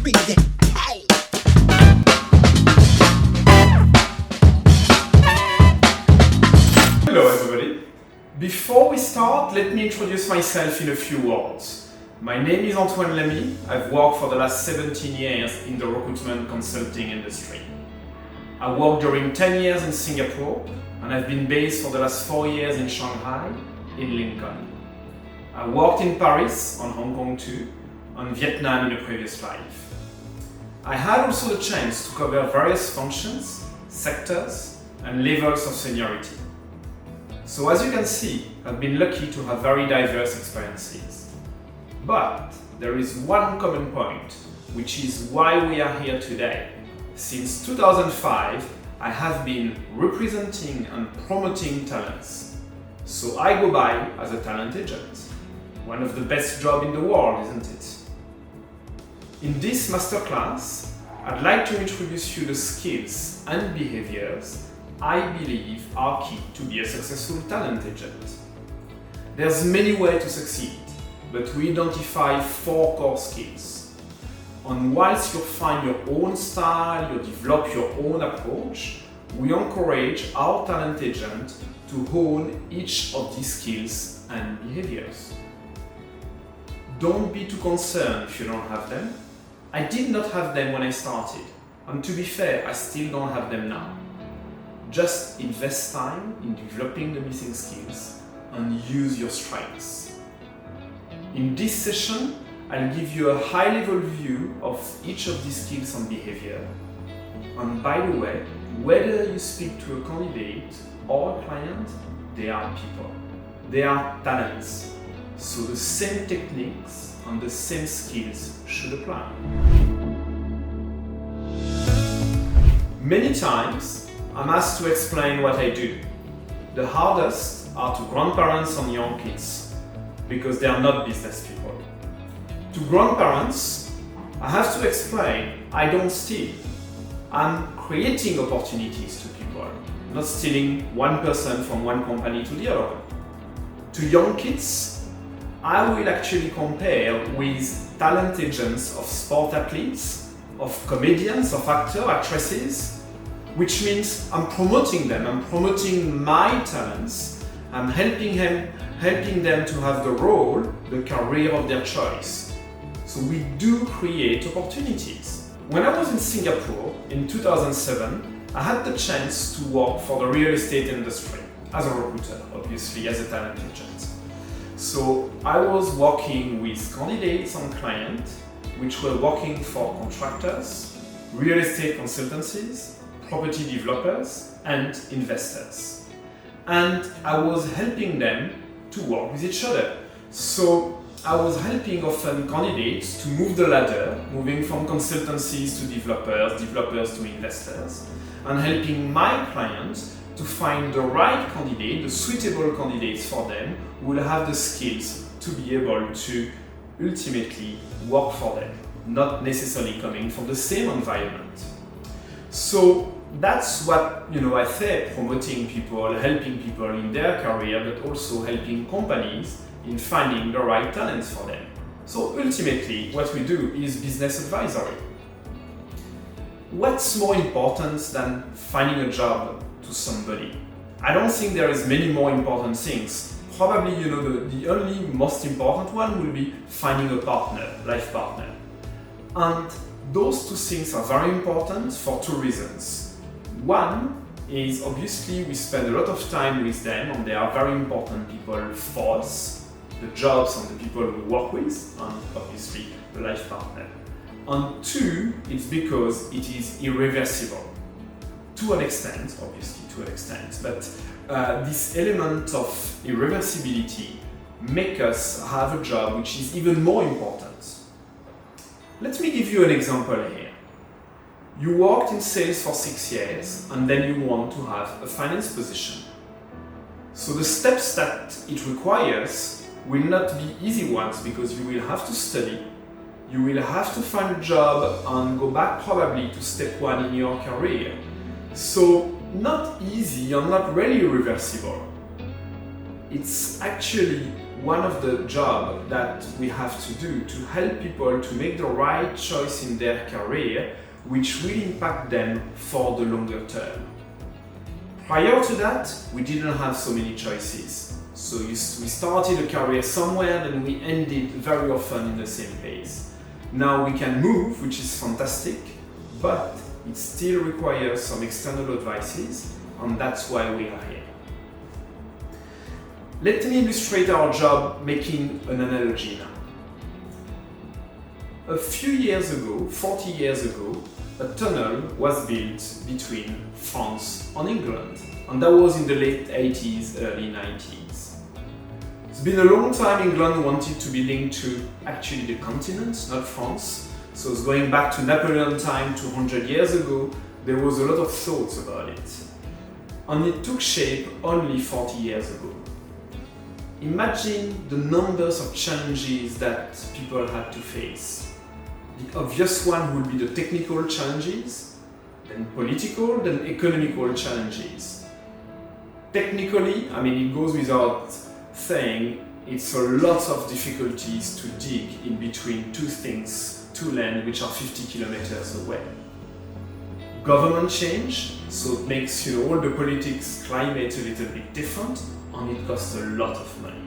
beat it. Hey. Hello everybody. Before we start, let me introduce myself in a few words. My name is Antoine Lamy. I've worked for the last 17 years in the recruitment consulting industry. I worked during 10 years in Singapore, and I've been based for the last 4 years in Shanghai, in Lincoln. I worked in Paris, on Hong Kong too, and Vietnam in a previous life. I had also the chance to cover various functions, sectors, and levels of seniority. So as you can see, I've been lucky to have very diverse experiences. But there is one common point, which is why we are here today. Since 2005, I have been representing and promoting talents. So I go by as a talent agent. One of the best jobs in the world, isn't it? In this masterclass, I'd like to introduce you the skills and behaviors I believe are key to be a successful talent agent. There's many ways to succeed, but we identify 4 core skills. And whilst you find your own style, you develop your own approach, we encourage our talent agent to hone each of these skills and behaviors. Don't be too concerned if you don't have them. I did not have them when I started, and to be fair, I still don't have them now. Just invest time in developing the missing skills and use your strengths. In this session, I'll give you a high-level view of each of these skills and behavior. And by the way, whether you speak to a candidate or a client, they are people. They are talents. So the same techniques and the same skills should apply. Many times, I'm asked to explain what I do. The hardest are to grandparents and young kids, because they are not business people. To grandparents, I have to explain I don't steal. I'm creating opportunities to people, not stealing one person from one company to the other one. To young kids, I will actually compare with talent agents of sport athletes, of comedians, of actors, actresses, which means I'm promoting them, I'm promoting my talents, I'm helping them to have the role, the career of their choice. So we do create opportunities. When I was in Singapore in 2007, I had the chance to work for the real estate industry as a recruiter, obviously as a talent agent. So I was working with candidates and clients which were working for contractors, real estate consultancies, property developers, and investors. And I was helping them to work with each other. So I was helping often candidates to move the ladder, moving from consultancies to developers, developers to investors, and helping my clients to find the right candidate, the suitable candidates for them, who will have the skills to be able to ultimately work for them, not necessarily coming from the same environment. So that's what I say, promoting people, helping people in their career, but also helping companies in finding the right talents for them. So ultimately, what we do is business advisory. What's more important than finding a job to somebody? I don't think there is many more important things. Probably, the only most important one will be finding a partner, life partner. And those 2 things are very important for 2 reasons. One is obviously we spend a lot of time with them, and they are very important people for us, the jobs and the people we work with, and obviously the life partner. And 2, it's because it is irreversible. To an extent, obviously to an extent, but this element of irreversibility makes us have a job which is even more important. Let me give you an example here. You worked in sales for 6 years and then you want to have a finance position. So the steps that it requires will not be easy ones, because you will have to study, you will have to find a job and go back probably to step 1 in your career. So not easy and not really reversible. It's actually one of the jobs that we have to do to help people to make the right choice in their career, which will impact them for the longer term. Prior to that, we didn't have so many choices. So we started a career somewhere, then we ended very often in the same place. Now we can move, which is fantastic, but it still requires some external advices, and that's why we are here. Let me illustrate our job making an analogy now. A few years ago, 40 years ago, a tunnel was built between France and England, and that was in the late 80s, early 90s. It's been a long time England wanted to be linked to actually the continent, not France. So it's going back to Napoleon time 200 years ago, there was a lot of thoughts about it. And it took shape only 40 years ago. Imagine the numbers of challenges that people had to face. The obvious one would be the technical challenges, then political, then economical challenges. Technically, it goes without saying, it's a lot of difficulties to dig in between two lands which are 50 kilometers away. Government change, so it makes all the politics climate a little bit different, and it costs a lot of money.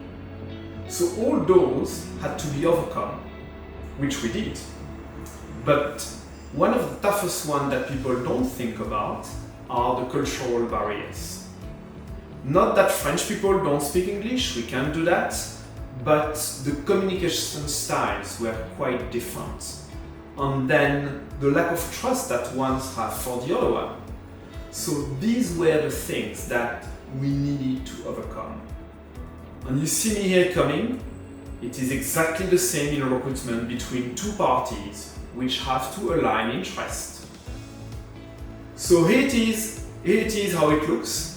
So all those had to be overcome, which we did. But one of the toughest ones that people don't think about are the cultural barriers. Not that French people don't speak English, we can do that, but the communication styles were quite different. And then the lack of trust that one has for the other one. So these were the things that we needed to overcome. And you see me here coming, it is exactly the same in recruitment between two parties which have to align interest. So here it is how it looks.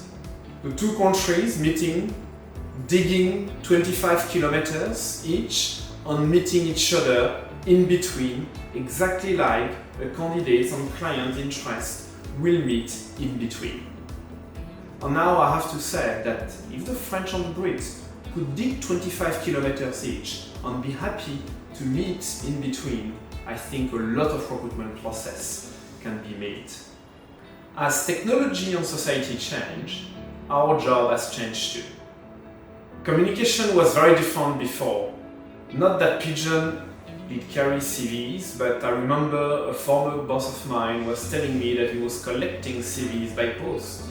The two countries meeting, digging 25 kilometers each, and meeting each other in between, exactly like a candidate and client interest will meet in between. And now I have to say that if the French and the Brits could dig 25 kilometers each and be happy to meet in between, I think a lot of recruitment process can be made. As technology and society change, our job has changed too. Communication was very different before. Not that Pigeon did carry CVs, but I remember a former boss of mine was telling me that he was collecting CVs by post.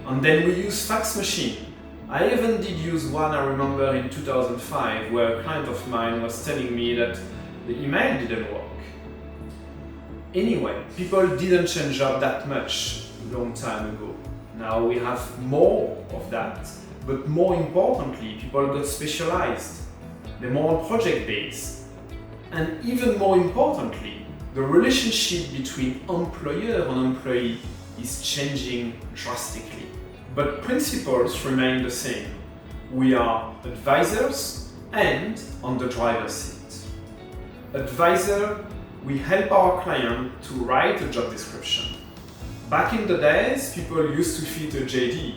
And then we used fax machine. I even did use one, I remember, in 2005, where a client of mine was telling me that the email didn't work. Anyway, people didn't change up that much a long time ago. Now we have more of that, but more importantly, people got specialized. They're more on project-based. And even more importantly, the relationship between employer and employee is changing drastically. But principles remain the same. We are advisors and on the driver's seat. Advisor, we help our client to write a job description. Back in the days, people used to fit a JD.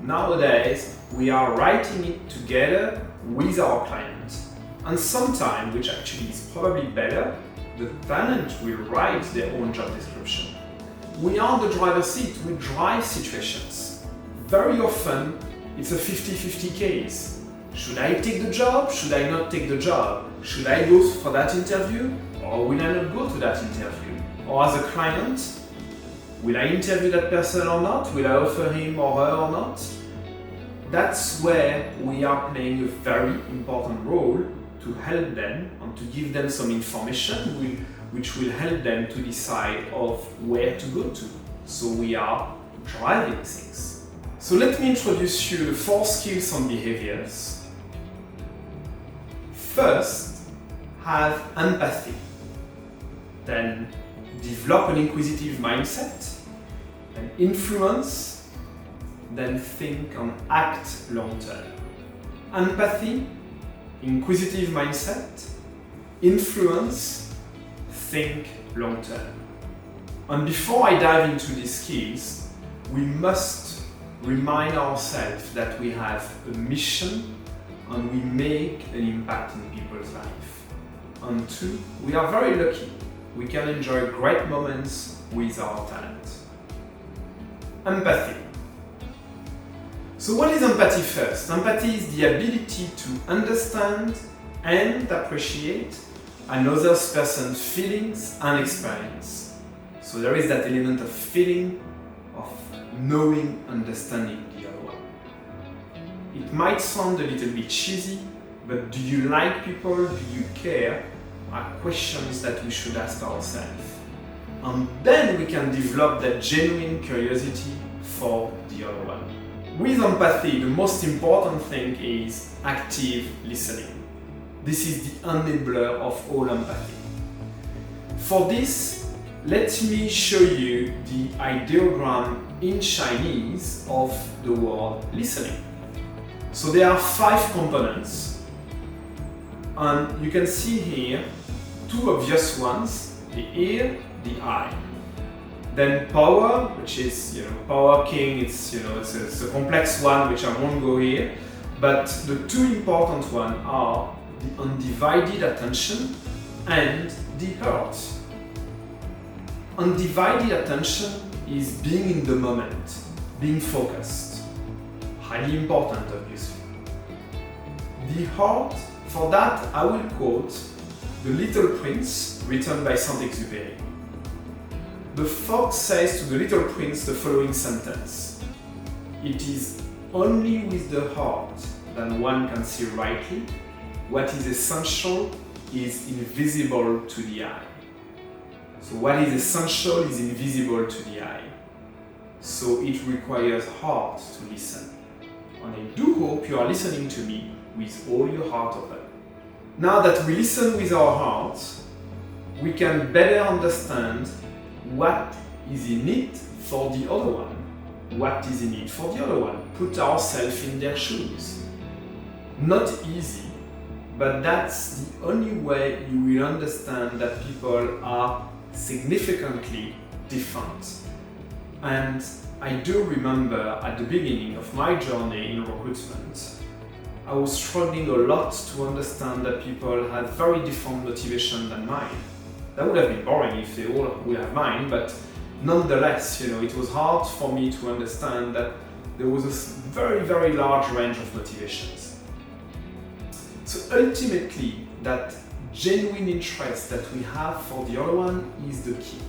Nowadays, we are writing it together with our client. And sometimes, which actually is probably better, the talent will write their own job description. We are on the driver's seat, we drive situations. Very often, it's a 50-50 case. Should I take the job? Should I not take the job? Should I go for that interview? Or will I not go to that interview? Or as a client, will I interview that person or not? Will I offer him or her or not? That's where we are playing a very important role to help them and to give them some information which will help them to decide of where to go to. So we are driving things. So let me introduce you the 4 skills and behaviors. First, have empathy. Then develop an inquisitive mindset. Then influence. Then think and act long term. Empathy, inquisitive mindset, influence, think long term. And before I dive into these skills, we must remind ourselves that we have a mission and we make an impact in people's life. And two, we are very lucky. We can enjoy great moments with our talent. Empathy. So what is empathy first? Empathy is the ability to understand and appreciate another person's feelings and experience. So there is that element of feeling, of knowing, understanding the other one. It might sound a little bit cheesy, but do you like people? Do you care? Are questions that we should ask ourselves. And then we can develop that genuine curiosity for the other one. With empathy, the most important thing is active listening. This is the enabler of all empathy. For this, let me show you the ideogram in Chinese of the word listening. So there are 5 components, and you can see here 2 obvious ones, the ear, the eye. Then power, which is power king. It's a complex one which I won't go here. But the 2 important ones are the undivided attention and the heart. Undivided attention is being in the moment, being focused. Highly important, obviously. The heart, for that I will quote The Little Prince, written by Saint-Exupéry. The fox says to the little prince the following sentence: "It is only with the heart that one can see rightly. What is essential is invisible to the eye." So what is essential is invisible to the eye. So it requires heart to listen. And I do hope you are listening to me with all your heart open. Now that we listen with our hearts, we can better understand what is in it for the other one. What is in it for the other one? Put ourselves in their shoes. Not easy, but that's the only way you will understand that people are significantly different. And I do remember at the beginning of my journey in recruitment, I was struggling a lot to understand that people had very different motivation than mine. That would have been boring if they all would have mine, but nonetheless, it was hard for me to understand that there was a very, very large range of motivations. So ultimately, that genuine interest that we have for the other one is the key.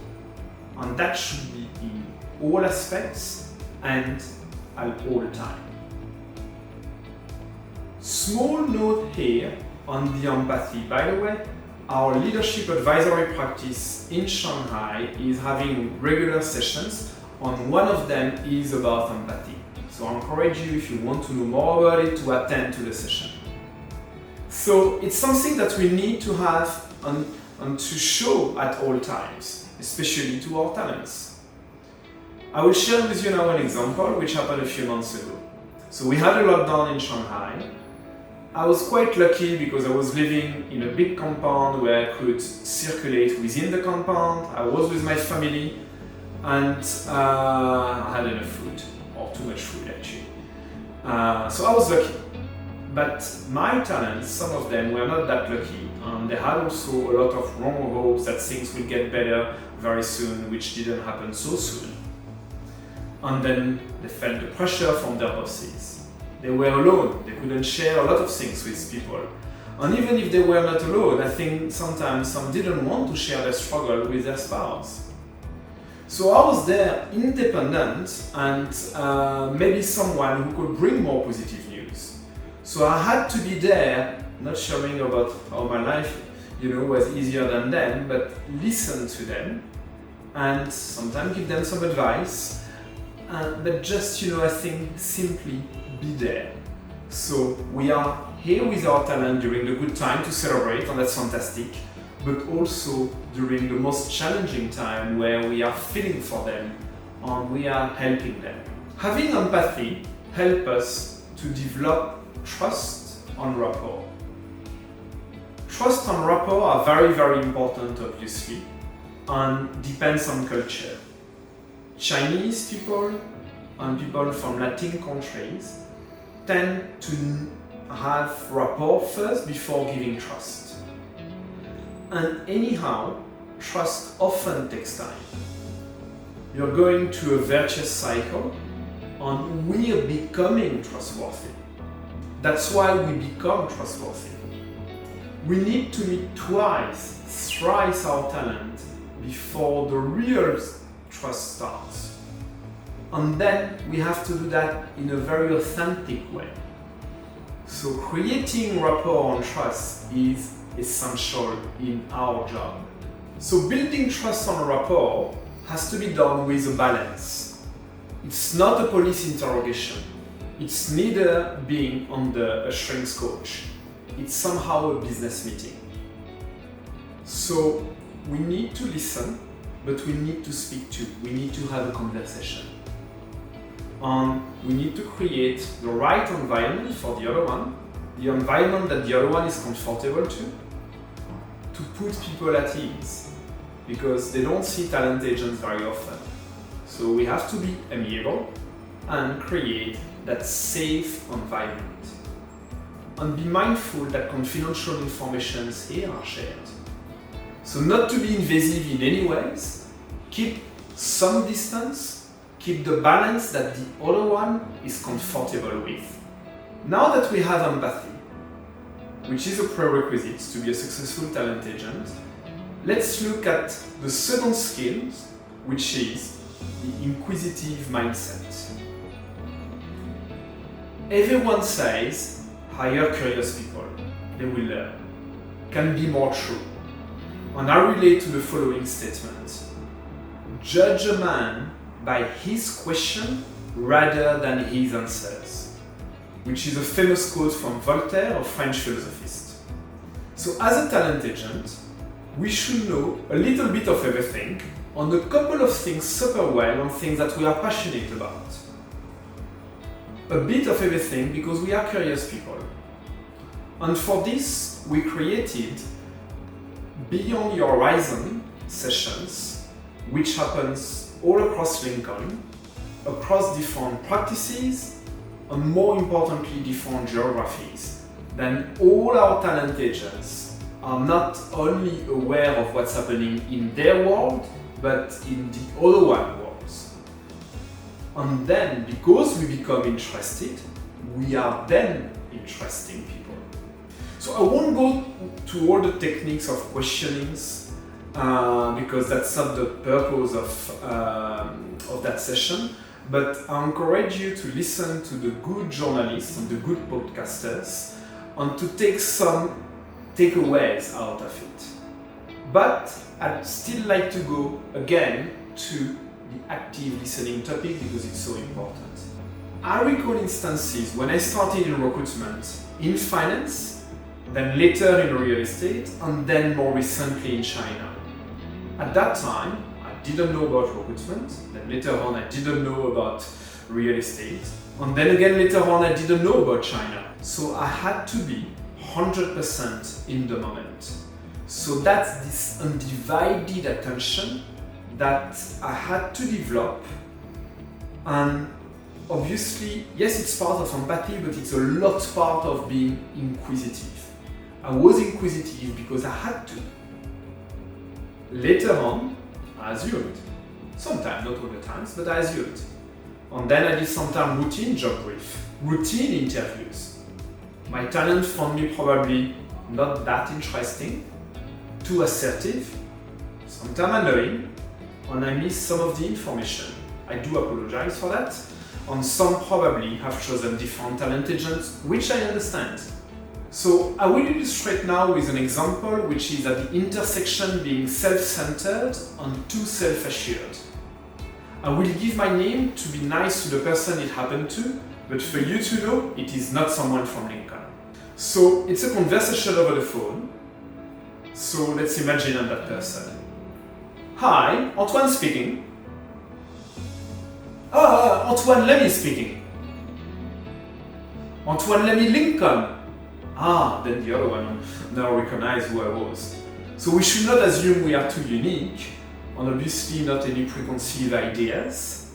And that should be in all aspects and at all time. Small note here on the empathy. By the way, our leadership advisory practice in Shanghai is having regular sessions, and one of them is about empathy. So I encourage you, if you want to know more about it, to attend to the session. So it's something that we need to have and to show at all times, especially to our talents. I will share with you now an example which happened a few months ago. So we had a lockdown in Shanghai. I was quite lucky because I was living in a big compound where I could circulate within the compound. I was with my family, and I had enough food, or too much food actually. So I was lucky. But my talents, some of them were not that lucky, and they had also a lot of wrong hopes that things would get better very soon, which didn't happen so soon. And then they felt the pressure from their bosses. They were alone, they couldn't share a lot of things with people. And even if they were not alone, I think sometimes some didn't want to share their struggle with their spouse. So I was there, independent, and maybe someone who could bring more positive news. So I had to be there, not sharing about how my life was easier than them, but listen to them and sometimes give them some advice, but just, I think simply be there. So we are here with our talent during the good time to celebrate, and that's fantastic, but also during the most challenging time where we are feeling for them and we are helping them. Having empathy helps us to develop trust and rapport. Trust and rapport are very, very important, obviously, and depends on culture. Chinese people and people from Latin countries tend to have rapport first before giving trust. And anyhow, trust often takes time. You're going through a virtuous cycle and we are becoming trustworthy. That's why we become trustworthy. We need to meet twice, thrice our talent before the real trust starts. And then we have to do that in a very authentic way. So creating rapport and trust is essential in our job. So building trust and rapport has to be done with a balance. It's not a police interrogation. It's neither being under a shrinks coach. It's somehow a business meeting. So we need to listen, but we need to speak too. We need to have a conversation. And we need to create the right environment for the other one, the environment that the other one is comfortable to put people at ease, because they don't see talent agents very often. So we have to be amiable and create that safe environment. And be mindful that confidential information here are shared. So not to be invasive in any ways, keep some distance, keep the balance that the other one is comfortable with. Now that we have empathy, which is a prerequisite to be a successful talent agent, let's look at the second skill, which is the inquisitive mindset. Everyone says, hire curious people, they will learn. Can be more true. And I relate to the following statement. Judge a man by his question rather than his answers, which is a famous quote from Voltaire, a French philosophist. So as a talent agent, we should know a little bit of everything on a couple of things super well, on things that we are passionate about. A bit of everything because we are curious people. And for this, we created Beyond Your Horizon sessions, which happens all across Lincoln, across different practices, and more importantly, different geographies. Then all our talent agents are not only aware of what's happening in their world, but in the other one worlds. And then, because we become interested, we are then interesting people. So I won't go to all the techniques of questionings because that's not the purpose of that session. But I encourage you to listen to the good journalists and the good podcasters and to take some takeaways out of it. But I'd still like to go again to the active listening topic because it's so important. I recall instances when I started in recruitment in finance, then later in real estate, and then more recently in China. At that time, I didn't know about recruitment, then later on I didn't know about real estate, and then again later on I didn't know about China. So I had to be 100% in the moment. So that's this undivided attention that I had to develop. And obviously, yes, it's part of empathy, but it's a lot part of being inquisitive. I was inquisitive because I had to. Later on, I assumed. Sometimes, not all the times, but I assumed. And then I did sometimes routine job brief, routine interviews. My talent found me probably not that interesting, too assertive, sometimes annoying, and I missed some of the information. I do apologize for that. And some probably have chosen different talent agents, which I understand. So I will illustrate now with an example which is at the intersection being self-centered and too self-assured. I will give my name to be nice to the person it happened to, but for you to know, it is not someone from Lincoln. So it's a conversation over the phone. So let's imagine I'm that person. Hi, Antoine speaking. Antoine Lamy speaking. Antoine Lamy Lincoln. Then the other one now recognized who I was. So we should not assume we are too unique, and obviously not any preconceived ideas,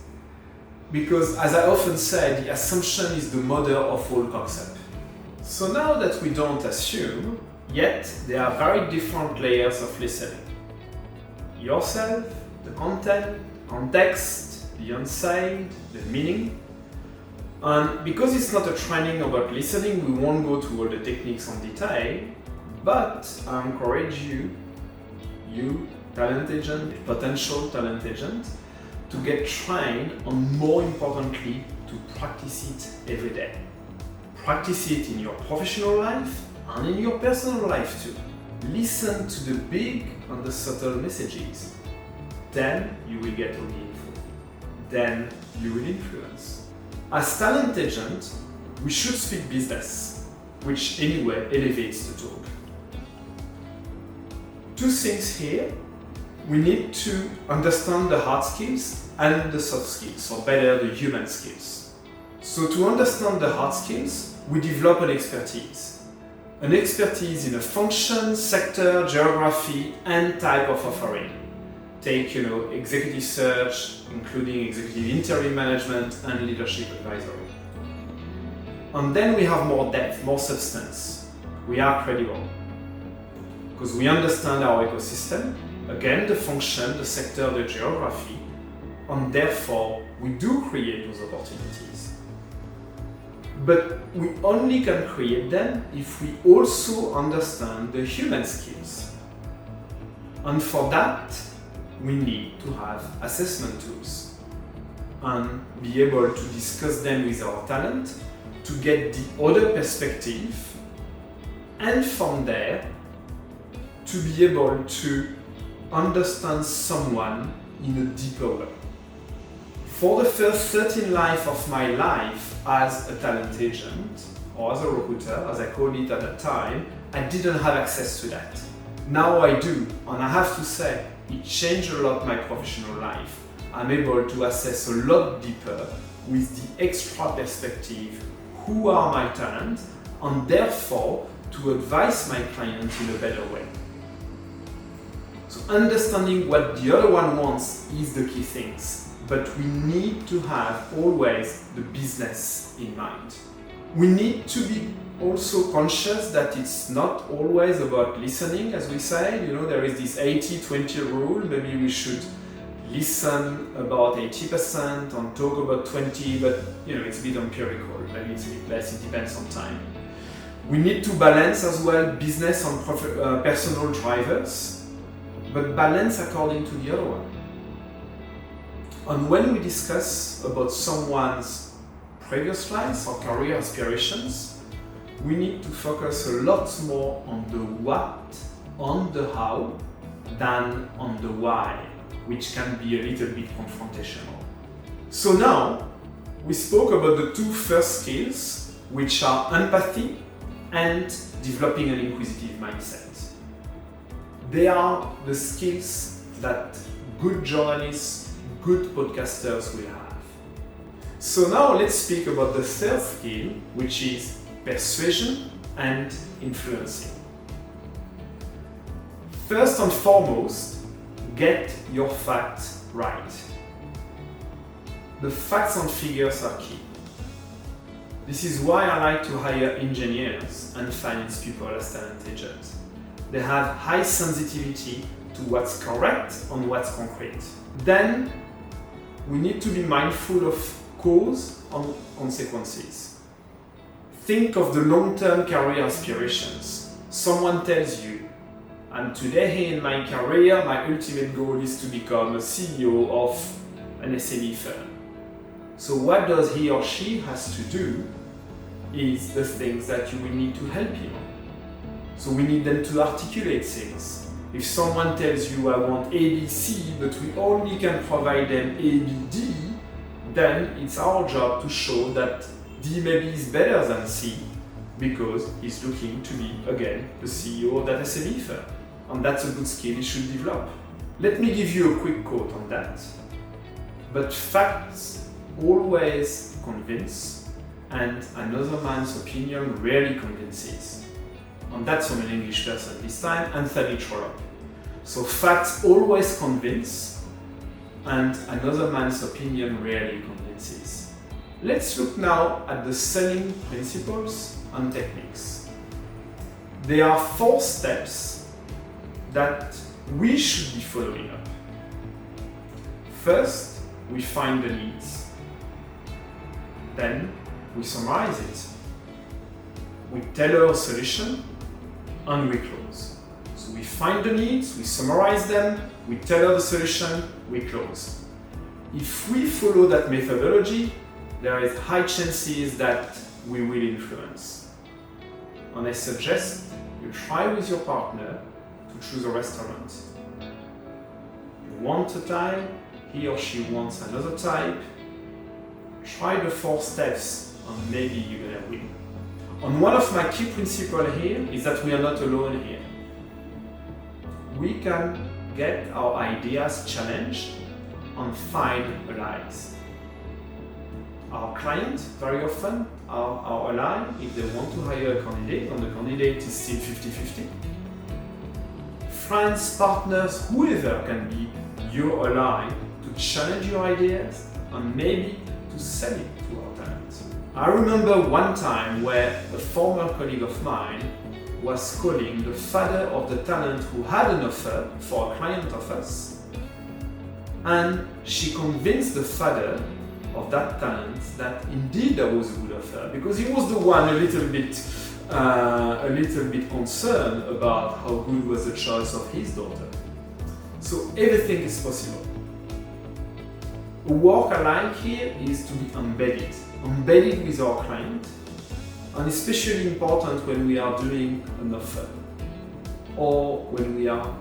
because as I often say, the assumption is the mother of all concepts. So now that we don't assume, yet there are very different layers of listening. Yourself, the content, context, the insight, the meaning. And because it's not a training about listening, we won't go through all the techniques in detail, but I encourage you talent agent, potential talent agent, to get trained and more importantly, to practice it every day. Practice it in your professional life and in your personal life too. Listen to the big and the subtle messages. Then you will get all the info. Then you will influence. As talent agent, we should speak business, which anyway elevates the talk. Two things here. We need to understand the hard skills and the soft skills, or better, the human skills. So to understand the hard skills, we develop an expertise. An expertise in a function, sector, geography, and type of offering. Take, executive search, including executive interim management and leadership advisory. And then we have more depth, more substance. We are credible. Because we understand our ecosystem, again, the function, the sector, the geography, and therefore we do create those opportunities. But we only can create them if we also understand the human skills. And for that, we need to have assessment tools and be able to discuss them with our talent to get the other perspective, and from there, to be able to understand someone in a deeper way. For the first 13 life of my life as a talent agent, or as a recruiter, as I called it at the time, I didn't have access to that. Now I do, and I have to say, it changed a lot my professional life. I'm able to assess a lot deeper with the extra perspective, who are my talents, and therefore to advise my client in a better way. So understanding what the other one wants is the key things, but we need to have always the business in mind. We need to be also conscious that it's not always about listening, as we say. There is this 80-20 rule. Maybe we should listen about 80% and talk about 20%, but it's a bit empirical. Maybe it's a bit less, it depends on time. We need to balance as well business and personal drivers, but balance according to the other one. And when we discuss about someone's previous lives or career aspirations, we need to focus a lot more on the what, on the how, than on the why, which can be a little bit confrontational. So now, we spoke about the two first skills, which are empathy and developing an inquisitive mindset. They are the skills that good journalists, good podcasters will have. So now let's speak about the third skill, which is persuasion and influencing. First and foremost, get your facts right. The facts and figures are key. This is why I like to hire engineers and finance people as talent agents. They have high sensitivity to what's correct and what's concrete. Then we need to be mindful of cause and consequences. Think of the long-term career aspirations. Someone tells you, and today in my career, my ultimate goal is to become a CEO of an SME firm. So what does he or she has to do is the things that you will need to help him on. So we need them to articulate things. If someone tells you, I want ABC, but we only can provide them ABD, then it's our job to show that D maybe is better than C, because he's looking to be, again, the CEO of that SME firm. And that's a good skill he should develop. Let me give you a quick quote on that. But facts always convince, and another man's opinion rarely convinces. And that's from an English person this time, Anthony Trollope. So facts always convince, and another man's opinion rarely convinces. Let's look now at the selling principles and techniques. There are 4 steps that we should be following up. First, we find the needs. Then, we summarize it. We tailor a solution and we close. So we find the needs, we summarize them, we tailor the solution, we close. If we follow that methodology, there is high chances that we will influence. And I suggest you try with your partner to choose a restaurant. You want a type, he or she wants another type. Try the 4 steps and maybe you're gonna win. And one of my key principles here is that we are not alone here. We can get our ideas challenged and find allies. Our client very often are our ally if they want to hire a candidate and the candidate is still 50-50. Friends, partners, whoever can be your ally to challenge your ideas and maybe to sell it to our talent. I remember one time where a former colleague of mine was calling the father of the talent who had an offer for a client of us, and she convinced the father of that talent that indeed there was a good offer, because he was the one a little bit concerned about how good was the choice of his daughter. So everything is possible. A work alike here is to be embedded with our client, and especially important when we are doing an offer or when we are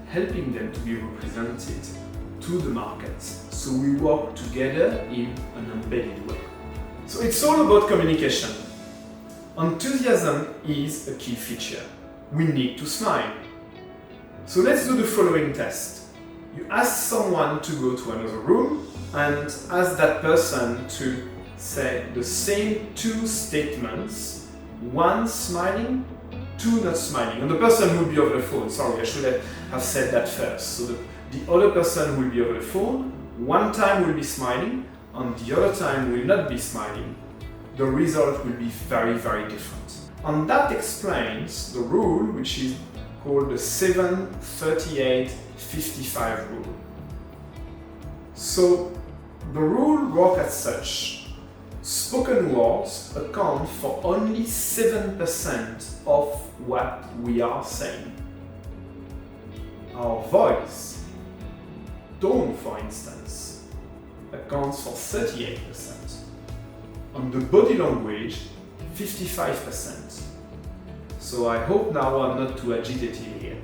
helping them to be represented to the market. So we work together in an embedded way. So it's all about communication. Enthusiasm is a key feature. We need to smile. So let's do the following test. You ask someone to go to another room and ask that person to say the same 2 statements, 1 smiling, 2 not smiling. And the person will be over the phone. Sorry, I should have said that first. So the other person will be over the phone, 1 time will be smiling, and the other time will not be smiling. The result will be very, very different. And that explains the rule which is called the 7-38-55 rule. So the rule works as such. Spoken words account for only 7% of what we are saying. Our voice, tone for instance, accounts for 38%. And the body language, 55%. So I hope now I'm not too agitated here.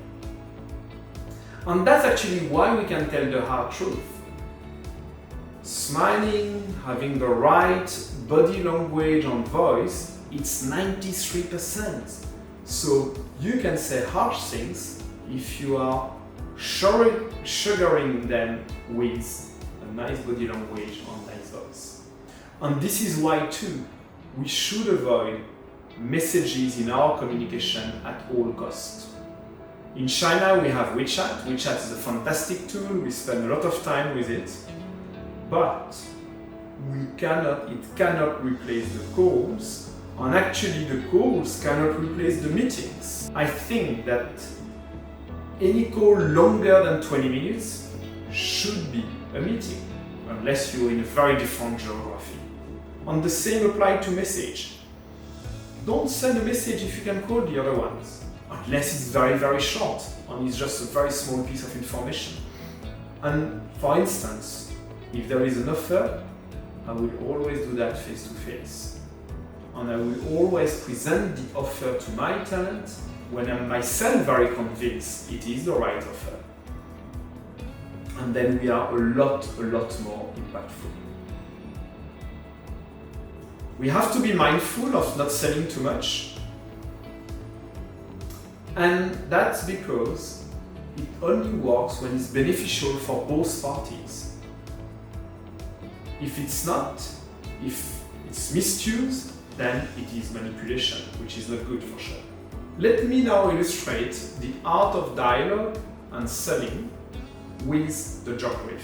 And that's actually why we can tell the hard truth. Smiling, having the right body language and voice, it's 93%. So you can say harsh things if you are sugaring them with a nice body language and nice voice. And this is why too, we should avoid messages in our communication at all costs. In China we have WeChat. WeChat is a fantastic tool, we spend a lot of time with it. But it cannot replace the calls, and actually the calls cannot replace the meetings. I think that any call longer than 20 minutes should be a meeting, unless you're in a very different geography. And the same applies to message. Don't send a message if you can call the other ones, unless it's very, very short, and it's just a very small piece of information. And for instance, if there is an offer, I will always do that face to face. And I will always present the offer to my talent when I'm myself very convinced it is the right offer. And then we are a lot more impactful. We have to be mindful of not selling too much. And that's because it only works when it's beneficial for both parties. If it's not, if it's misused, then it is manipulation, which is not good for sure. Let me now illustrate the art of dialogue and selling with the job brief.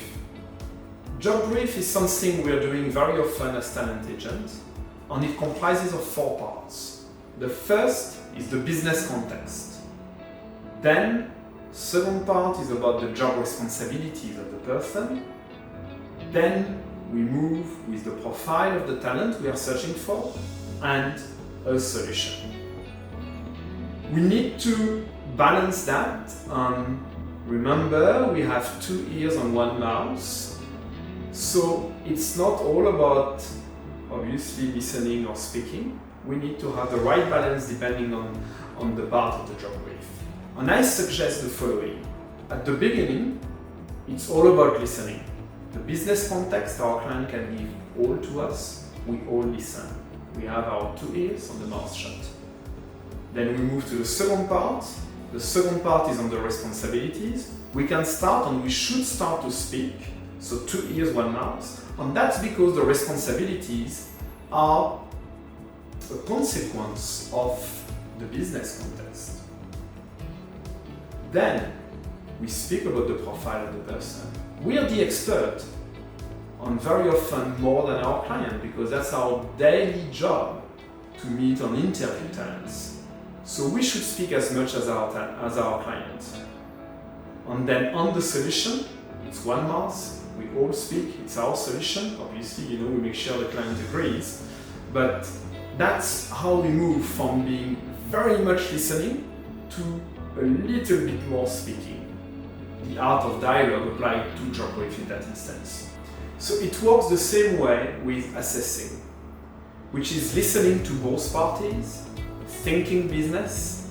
Job brief is something we are doing very often as talent agents, and it comprises of 4 parts. The first is the business context. Then, second part is about the job responsibilities of the person. Then we move with the profile of the talent we are searching for and a solution. We need to balance that. Remember, we have 2 ears and 1 mouth. So it's not all about obviously listening or speaking. We need to have the right balance depending on the part of the job brief. And I suggest the following. At the beginning, it's all about listening. The business context our client can give all to us, we all listen. We have our 2 ears and the mouth shut. Then we move to the second part. The second part is on the responsibilities. We can start and we should start to speak. So 2 ears, 1 mouth. And that's because the responsibilities are a consequence of the business context. Then we speak about the profile of the person. We are the expert, and very often more than our client, because that's our daily job to meet and interview talents. So we should speak as much as our client. And then on the solution, it's 1 mouth. We all speak. It's our solution. Obviously, we make sure the client agrees. But that's how we move from being very much listening to a little bit more speaking. The art of dialogue applied to job brief in that instance. So it works the same way with assessing, which is listening to both parties, thinking business,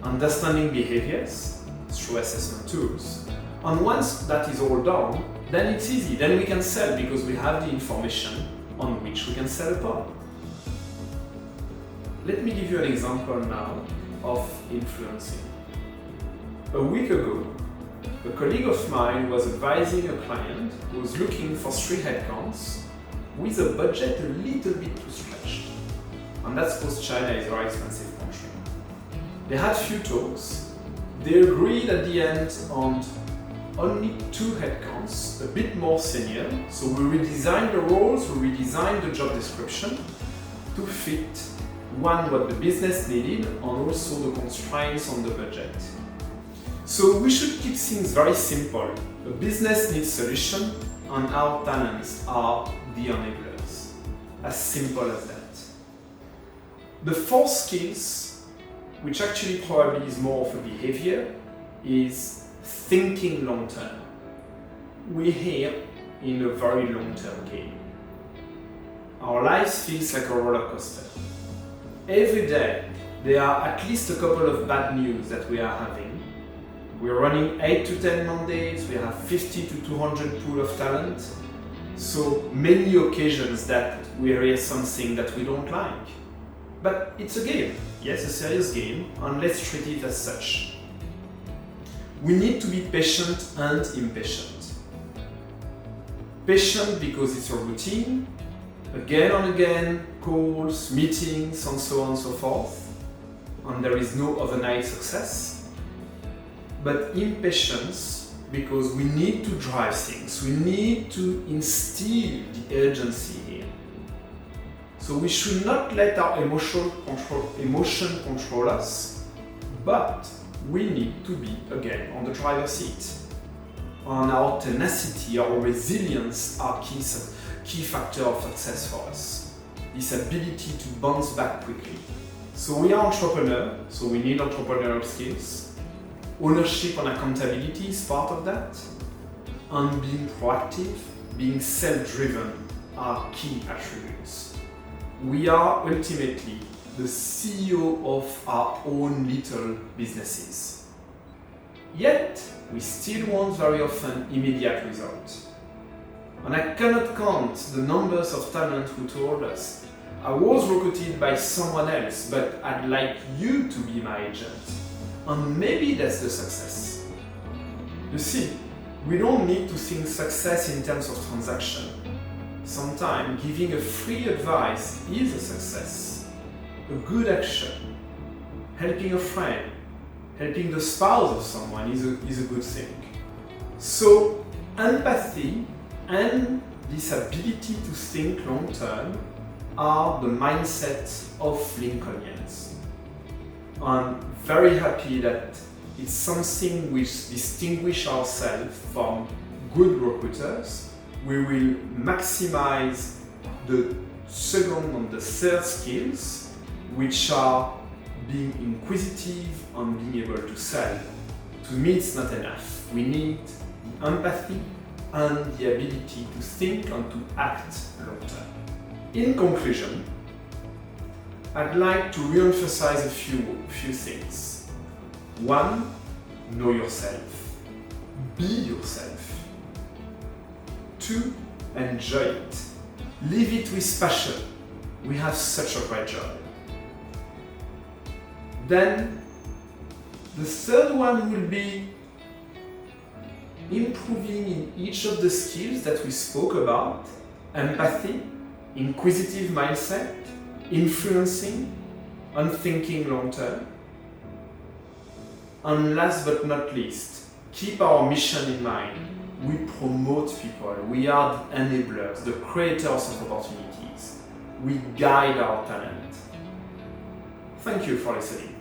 understanding behaviors through assessment tools. And once that is all done, then it's easy. Then we can sell because we have the information on which we can sell upon. Let me give you an example now of influencing. A week ago, a colleague of mine was advising a client who was looking for 3 headcounts with a budget a little bit too stretched. And that's because China is a very expensive country. They had few talks. They agreed at the end on only 2 headcounts, a bit more senior. So we redesigned the roles, we redesigned the job description to fit what the business needed and also the constraints on the budget. So we should keep things very simple. The business needs solution and our talents are the enablers. As simple as that. The 4th skills, which actually probably is more of a behavior, is thinking long term. We're here in a very long term game. Our lives feels like a roller coaster. Every day there are at least a couple of bad news that we are having. We're running 8 to 10 mandates, we have 50 to 200 pool of talent. So many occasions that we hear something that we don't like. But it's a game, yes, a serious game, and let's treat it as such. We need to be patient and impatient. Patient because it's a routine, again and again, calls, meetings, and so on and so forth, and there is no overnight success. But impatience because we need to drive things, we need to instill the urgency here. So we should not let our emotion control us, but we need to be again on the driver's seat. And our tenacity, our resilience are key factor of success for us. This ability to bounce back quickly. So we are entrepreneurs, so we need entrepreneurial skills. Ownership and accountability is part of that. And being proactive, being self-driven are key attributes. We are ultimately the CEO of our own little businesses. Yet, we still want very often immediate results. And I cannot count the numbers of talent who told us, I was recruited by someone else, but I'd like you to be my agent. And maybe that's the success. You see, we don't need to think success in terms of transaction. Sometimes giving a free advice is a success. A good action, helping a friend, helping the spouse of someone is a good thing. So empathy and this ability to think long term are the mindset of Lincolnians. I'm very happy that it's something which distinguishes ourselves from good recruiters. We will maximize the second and the third skills, which are being inquisitive and being able to sell. To me, it's not enough. We need the empathy and the ability to think and to act long term. In conclusion, I'd like to re-emphasize a few things. One, know yourself. Be yourself. Two, enjoy it. Live it with passion. We have such a great job. Then, the third one will be improving in each of the skills that we spoke about: empathy, inquisitive mindset, influencing, and thinking long term. And last but not least, keep our mission in mind. We promote people. We are the enablers, the creators of opportunities. We guide our talent. Thank you for listening.